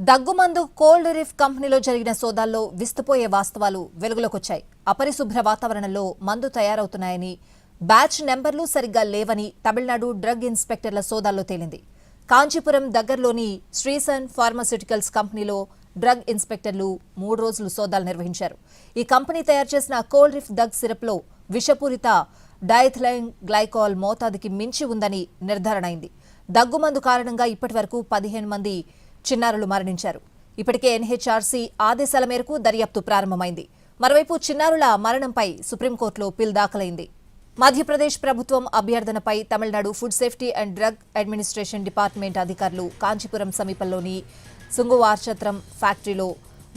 దగ్గుమందు cold రిఫ్ కంపెనీలో జరిగిన సోదాల్లో విస్తుపోయే వాస్తవాలు వెలుగులోకొచ్చాయి. అపరిశుభ్ర వాతావరణంలో మందు తయారవుతున్నాయని, బ్యాచ్ నెంబర్లు సరిగ్గా లేవని తమిళనాడు డ్రగ్ ఇన్స్పెక్టర్ల సోదాల్లో తేలింది. కాంచీపురం దగ్గరలోని శ్రీసన్ ఫార్మాస్యూటికల్స్ కంపెనీలో డ్రగ్ ఇన్స్పెక్టర్లు 3 రోజులు సోదాలు నిర్వహించారు. ఈ కంపెనీ తయారు చేసిన కోల్డ్ రిఫ్ దగ్ సిరప్లో విషపూరిత డైథిలైన్ గ్లైకాల్ మోతాదుకి మించి ఉందని నిర్ధారణ అయింది. దగ్గుమందు కారణంగా ఇప్పటివరకు 15 మంది చిన్నారులు మరణించారు. ఇప్పటికే ఎన్హెచ్ఆర్సీ ఆదేశాల మేరకు దర్యాప్తు ప్రారంభమైంది. మరోవైపు చిన్నారుల మరణంపై సుప్రీంకోర్టులో పిల్ దాఖలైంది. మధ్యప్రదేశ్ ప్రభుత్వం అభ్యర్థనపై Tamil Nadu food safety and drug administration department అధికారులు కాంచీపురం సమీపంలోని సుంగువార్చత్రం ఫ్యాక్టరీలో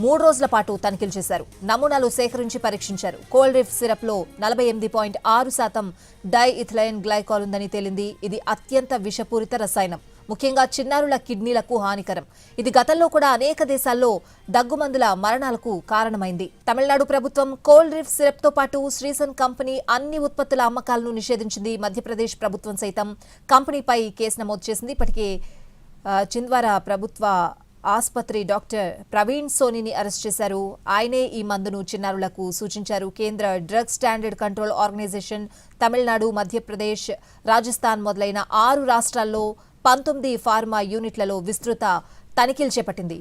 3 రోజుల పాటు తనిఖీలు చేశారు. నమూనాలు సేకరించి పరీక్షించారు. కోల్డ్ రిఫ్ సిరప్లో 48.6% డైఇథిలైన్ గ్లైకాల్ ఉందని తేలింది. ఇది అత్యంత విషపూరిత రసాయనం. ముఖ్యంగా చిన్నారుల కిడ్నీలకు హానికరం. ఇది గతంలో కూడా అనేక దేశాల్లో దగ్గుమందుల మరణాలకు కారణమైంది. తమిళనాడు ప్రభుత్వం కోల్డ్ రిఫ్ సిరప్ తో పాటు శ్రీసన్ కంపెనీ అన్ని ఉత్పత్తుల అమ్మకాలను నిషేధించింది. మధ్యప్రదేశ్ ప్రభుత్వం సైతం కంపెనీపై కేసు నమోదు చేసింది. ఇప్పటికే చింద్వారా ప్రభుత్వ ఆసుపత్రి డాక్టర్ ప్రవీణ్ సోనీని అరెస్ట్ చేశారు. ఆయనే ఈ మందును చిన్నారులకు సూచించారు. కేంద్ర drug standard control organisation Tamil Nadu, Madhya Pradesh, Rajasthan మొదలైన 6 రాష్ట్రాల్లో 19 ఫార్మా యూనిట్లలో విస్తృత తనిఖీలు చేపట్టింది.